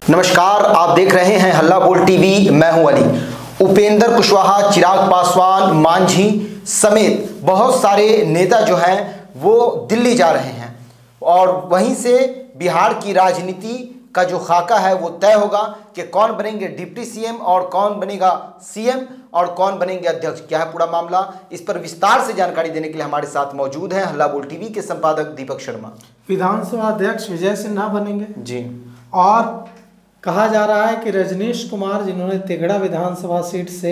नमस्कार, आप देख रहे हैं हल्ला बोल टीवी। मैं हूं अली। उपेंद्र कुशवाहा, चिराग पासवान, मांझी समेत बहुत सारे नेता जो हैं वो दिल्ली जा रहे हैं और वहीं से बिहार की राजनीति का जो खाका है वो तय होगा कि कौन बनेंगे डिप्टी सीएम और कौन बनेगा सीएम और कौन बनेंगे अध्यक्ष। क्या है पूरा मामला, इस पर विस्तार से जानकारी देने के लिए हमारे साथ मौजूद हैं हल्ला बोल टीवी के संपादक दीपक शर्मा। विधानसभा अध्यक्ष विजय सिन्हा बनेंगे जी, और कहा जा रहा है कि रजनीश कुमार, जिन्होंने तिगड़ा विधानसभा सीट से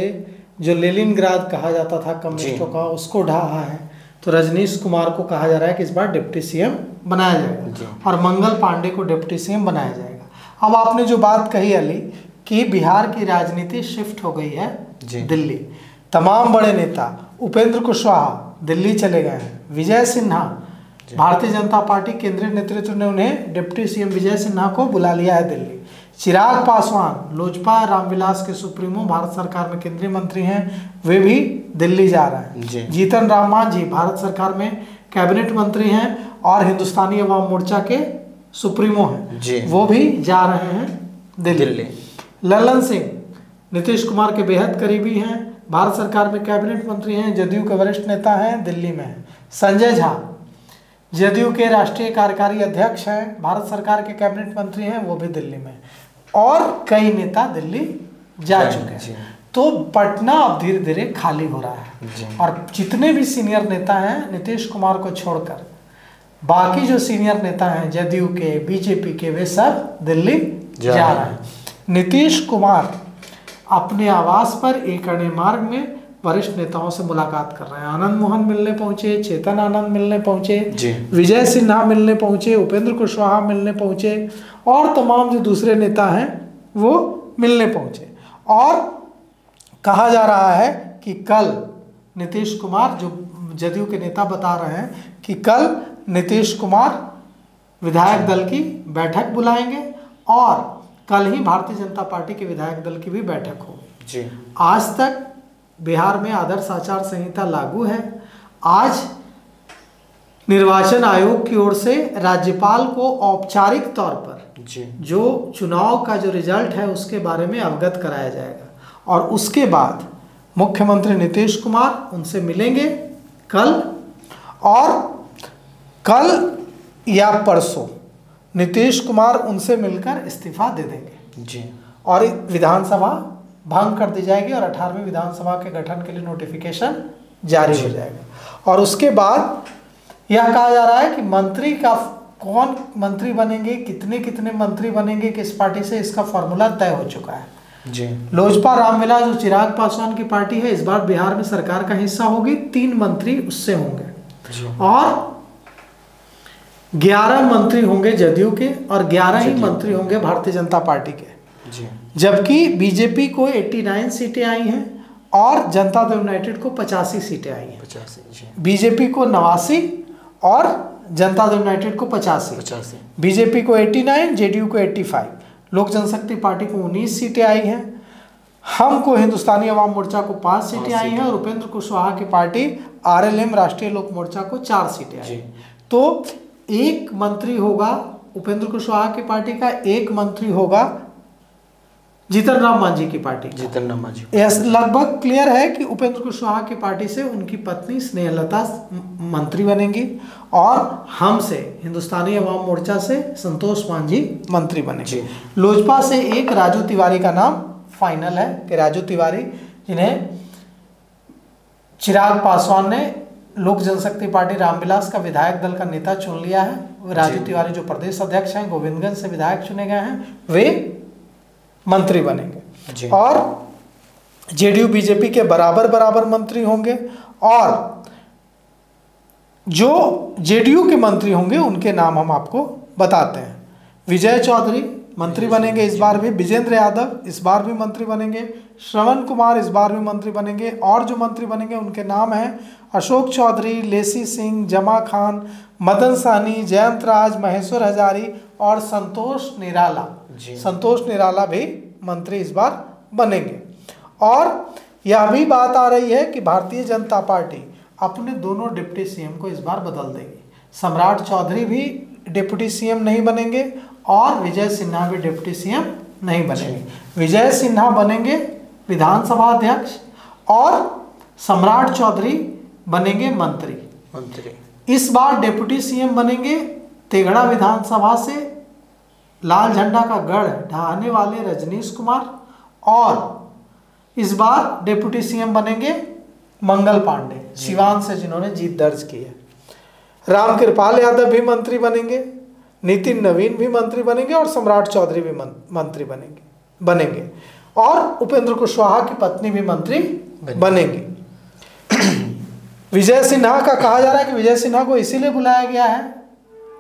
जो लेनिनग्राद कहा जाता था कम्युनिस्टों का, उसको ढहा है, तो रजनीश कुमार को कहा जा रहा है कि इस बार डिप्टी सीएम बनाया जाएगा और मंगल पांडे को डिप्टी सीएम बनाया जाएगा। अब आपने जो बात कही अली कि बिहार की राजनीति शिफ्ट हो गई है दिल्ली। तमाम बड़े नेता, उपेंद्र कुशवाहा दिल्ली चले गए हैं, विजय सिन्हा, भारतीय जनता पार्टी केंद्रीय नेतृत्व ने उन्हें डिप्टी सीएम विजय सिन्हा को बुला लिया है दिल्ली। चिराग पासवान, लोजपा रामविलास के सुप्रीमो, भारत सरकार में केंद्रीय मंत्री हैं, वे भी दिल्ली जा रहे हैं। जीतन राम मांझी भारत सरकार में कैबिनेट मंत्री हैं और हिंदुस्तानी अवाम मोर्चा के सुप्रीमो हैं, वो भी जा रहे हैं दिल्ली। ललन सिंह नीतीश कुमार के बेहद करीबी हैं, भारत सरकार में कैबिनेट मंत्री हैं, जदयू के वरिष्ठ नेता हैं, दिल्ली में हैं। संजय झा जदयू के राष्ट्रीय कार्यकारी अध्यक्ष हैं, भारत सरकार के कैबिनेट मंत्री हैं, वो भी दिल्ली में, और कई नेता दिल्ली जा चुके हैं। तो पटना अब धीरे धीरे खाली हो रहा है और जितने भी सीनियर नेता हैं नीतीश कुमार को छोड़कर बाकी जो सीनियर नेता हैं जदयू के, बीजेपी के, वे सब दिल्ली जा रहे हैं। नीतीश कुमार अपने आवास पर एक अणे मार्ग में वरिष्ठ नेताओं से मुलाकात कर रहे हैं। आनंद मोहन मिलने पहुंचे, चेतन आनंद मिलने पहुंचे, विजय सिन्हा मिलने पहुंचे, उपेंद्र कुशवाहा मिलने पहुंचे और तमाम जो दूसरे नेता हैं वो मिलने पहुंचे। और कहा जा रहा है कि कल नीतीश कुमार, जो जदयू के नेता बता रहे हैं कि कल नीतीश कुमार विधायक दल की बैठक बुलाएंगे और कल ही भारतीय जनता पार्टी के विधायक दल की भी बैठक होगी। आज तक बिहार में आदर्श आचार संहिता लागू है। आज निर्वाचन आयोग की ओर से राज्यपाल को औपचारिक तौर पर जो चुनाव का जो रिजल्ट है उसके बारे में अवगत कराया जाएगा और उसके बाद मुख्यमंत्री नीतीश कुमार उनसे मिलेंगे कल, और कल या परसों नीतीश कुमार उनसे मिलकर इस्तीफा दे देंगे और विधानसभा भंग कर दी जाएगी और 18वीं विधानसभा के गठन के लिए नोटिफिकेशन जारी हो जाएगा। और उसके बाद यह कहा जा रहा है कि मंत्री का कौन मंत्री बनेंगे, कितने कितने मंत्री बनेंगे किस पार्टी से, इसका फॉर्मूला तय हो चुका है। लोजपा रामविलास जो चिराग पासवान की पार्टी है, इस बार बिहार में सरकार का हिस्सा होगी, 3 मंत्री उससे होंगे और 11 मंत्री होंगे जदयू के और 11 ही मंत्री होंगे भारतीय जनता पार्टी के। जबकि बीजेपी को 89 सीटें आई हैं और जनता दल यूनाइटेड को 85 सीटें आई हैं। बीजेपी को 89 और जनता दल यूनाइटेड को 85। बीजेपी को 89, जेडीयू को 85, लोक जनशक्ति पार्टी को 19 सीटें आई हैं, हमको हिंदुस्तानी अवाम मोर्चा को 5 सीटें आई हैं और उपेंद्र कुशवाहा की पार्टी आरएलएम राष्ट्रीय लोक मोर्चा को 4 सीटें आई। तो एक मंत्री होगा उपेंद्र कुशवाहा की पार्टी का, एक मंत्री होगा जीतन राम मांझी की पार्टी। जीतन राम मांझी लगभग क्लियर है कि उपेंद्र कुशवाहा की पार्टी से उनकी पत्नी स्नेहलता मंत्री बनेंगी और हमसे हिंदुस्तानी अवाम मोर्चा से संतोष मांझी मंत्री बनेंगे। लोजपा से एक राजू तिवारी का नाम फाइनल है कि राजू तिवारी, जिन्हें चिराग पासवान ने लोक जनशक्ति पार्टी रामविलास का विधायक दल का नेता चुन लिया है। राजू तिवारी जो प्रदेश अध्यक्ष हैं, गोविंदगंज से विधायक चुने गए हैं, वे मंत्री बनेंगे और जेडीयू बीजेपी के बराबर मंत्री होंगे और जो जेडीयू के मंत्री होंगे उनके नाम हम आपको बताते हैं। विजय चौधरी मंत्री बनेंगे इस बार भी, विजेंद्र यादव इस बार भी मंत्री बनेंगे, श्रवण कुमार इस बार भी मंत्री बनेंगे और जो मंत्री बनेंगे उनके नाम हैं अशोक चौधरी, लेसी सिंह, जमा खान, मदन साहनी, जयंत राज, महेश्वर हजारी और संतोष निराला। संतोष निराला भी मंत्री इस बार बनेंगे। और यह भी बात आ रही है कि भारतीय जनता पार्टी अपने दोनों डिप्टी सीएम को इस बार बदल देगी। सम्राट चौधरी भी डिप्टी सीएम नहीं बनेंगे और विजय सिन्हा भी डिप्टी सीएम नहीं बनेंगे। विजय सिन्हा बनेंगे विधानसभा अध्यक्ष और सम्राट चौधरी बनेंगे मंत्री। इस बार डिप्टी सीएम बनेंगे तेघड़ा विधानसभा से लाल झंडा का गढ़ ढहाने वाले रजनीश कुमार, और इस बार डिप्टी सीएम बनेंगे मंगल पांडे सिवान से, जिन्होंने जीत दर्ज की है। रामकृपाल यादव भी मंत्री बनेंगे, नितिन नवीन भी मंत्री बनेंगे और सम्राट चौधरी भी मंत्री बनेंगे और उपेंद्र कुशवाहा की पत्नी भी मंत्री बनेंगी। विजय सिन्हा का कहा जा रहा है कि विजय सिन्हा को इसीलिए बुलाया गया है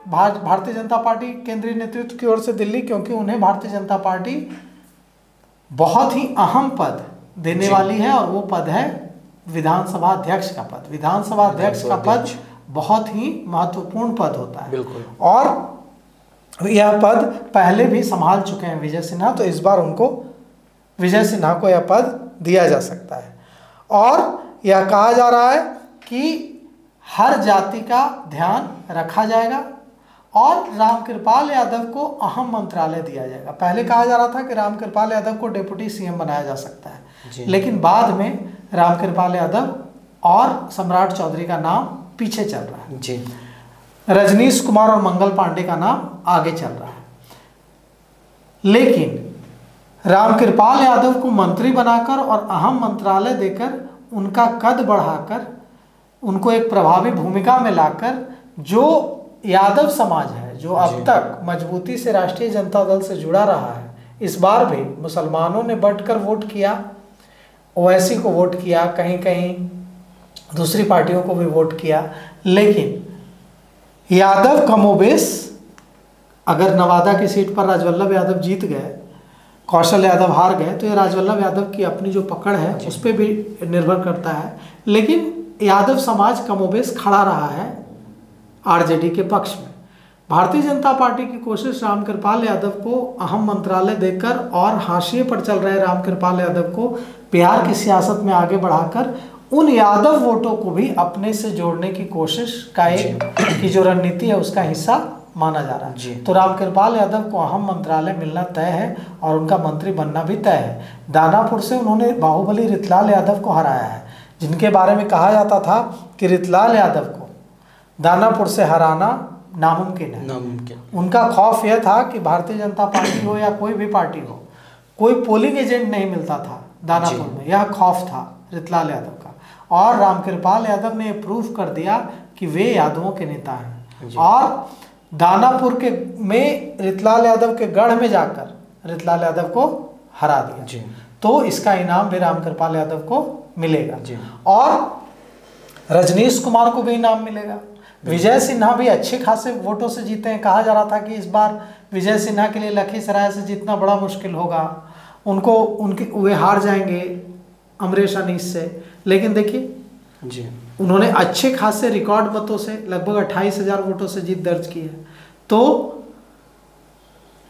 भारतीय जनता पार्टी केंद्रीय नेतृत्व की ओर से दिल्ली, क्योंकि उन्हें भारतीय जनता पार्टी बहुत ही अहम पद देने वाली है और वो पद है विधानसभा अध्यक्ष का पद। विधानसभा अध्यक्ष का पद बहुत ही महत्वपूर्ण पद होता है, बिल्कुल, और यह पद पहले भी संभाल चुके हैं विजय सिन्हा, तो इस बार उनको विजय सिन्हा को यह पद दिया जा सकता है। और यह कहा जा रहा है कि हर जाति का ध्यान रखा जाएगा और रामकृपाल यादव को अहम मंत्रालय दिया जाएगा। पहले कहा जा रहा था कि रामकृपाल यादव को डिप्टी सीएम बनाया जा सकता है, लेकिन बाद में रामकृपाल यादव और सम्राट चौधरी का नाम पीछे चल रहा है जी। रजनीश कुमार और मंगल पांडे का नाम आगे चल रहा है। लेकिन रामकृपाल यादव को मंत्री बनाकर और अहम मंत्रालय देकर, उनका कद बढ़ाकर, उनको एक प्रभावी भूमिका में लाकर, जो यादव समाज है जो अब तक मजबूती से राष्ट्रीय जनता दल से जुड़ा रहा है, इस बार भी मुसलमानों ने बढ़कर वोट किया, ओवैसी को वोट किया, कहीं कहीं दूसरी पार्टियों को भी वोट किया, लेकिन यादव कमोबेश, अगर नवादा की सीट पर राजवल्लभ यादव जीत गए, कौशल यादव हार गए, तो ये राजवल्लभ यादव की अपनी जो पकड़ है उस पर भी निर्भर करता है। लेकिन यादव समाज कमोबेश खड़ा रहा है आरजेडी के पक्ष में। भारतीय जनता पार्टी की कोशिश रामकृपाल यादव को अहम मंत्रालय देकर और हाशिए पर चल रहे रामकृपाल यादव को बिहार की सियासत में आगे बढ़ाकर उन यादव वोटों को भी अपने से जोड़ने की कोशिश का एक की जो रणनीति है उसका हिस्सा माना जा रहा है। तो रामकृपाल यादव को अहम मंत्रालय मिलना तय है और उनका मंत्री बनना भी तय है। दानापुर से उन्होंने बाहुबली रितलाल यादव को हराया है, जिनके बारे में कहा जाता था कि रितलाल यादव को दानापुर से हराना नामुमकिन है। उनका खौफ यह था कि भारतीय जनता पार्टी हो या कोई भी पार्टी हो, कोई पोलिंग एजेंट नहीं मिलता था दानापुर में, यह खौफ था रितलाल यादव का। और रामकृपाल यादव ने प्रूफ कर दिया कि वे यादवों के नेता हैं और दानापुर के में रितलाल यादव के गढ़ में जाकर रितलाल यादव को हरा दिया। तो इसका इनाम भी रामकृपाल यादव को मिलेगा और रजनीश कुमार को भी इनाम मिलेगा। विजय सिन्हा भी अच्छे खासे वोटों से जीते हैं। कहा जा रहा था कि इस बार विजय सिन्हा के लिए लखीसराय से जीतना बड़ा मुश्किल होगा, वे हार जाएंगे अमरीश अनीस से, लेकिन देखिए उन्होंने अच्छे खासे रिकॉर्ड मतों से लगभग 28,000 वोटों से जीत दर्ज की है। तो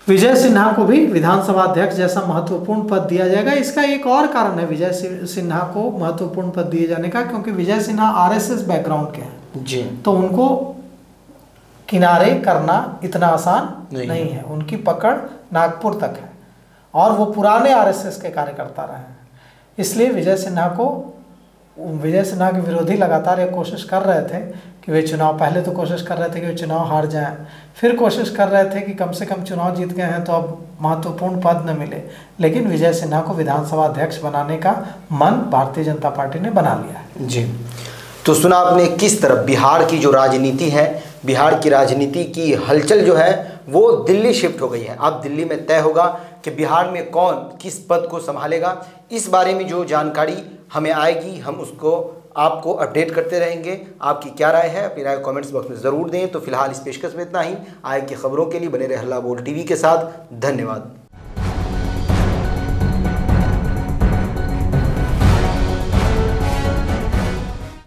विजय सिन्हा को भी विधानसभा अध्यक्ष जैसा महत्वपूर्ण पद दिया जाएगा। इसका एक और कारण है विजय सिन्हा को महत्वपूर्ण पद दिए जाने का, क्योंकि विजय सिन्हा आरएसएस बैकग्राउंड के हैं तो उनको किनारे करना इतना आसान नहीं है। उनकी पकड़ नागपुर तक है और वो पुराने आरएसएस के कार्यकर्ता रहे हैं। इसलिए विजय सिन्हा के विरोधी लगातार ये कोशिश कर रहे थे कि वे चुनाव, पहले तो कोशिश कर रहे थे कि वे चुनाव हार जाएं, फिर कोशिश कर रहे थे कि कम से कम चुनाव जीत गए हैं तो अब महत्वपूर्ण पद न मिले, लेकिन विजय सिन्हा को विधानसभा अध्यक्ष बनाने का मन भारतीय जनता पार्टी ने बना लिया है। जी, तो सुना आपने किस तरह बिहार की जो राजनीति है, बिहार की राजनीति की हलचल जो है वो दिल्ली शिफ्ट हो गई है। अब दिल्ली में तय होगा कि बिहार में कौन किस पद को संभालेगा। इस बारे में जो जानकारी हमें आएगी हम उसको आपको अपडेट करते रहेंगे। आपकी क्या राय है, अपनी राय कमेंट्स बॉक्स में ज़रूर दें। तो फिलहाल इस पेशकश में इतना ही। आगे की खबरों के लिए बने रहे हल्ला बोल टीवी के साथ। धन्यवाद।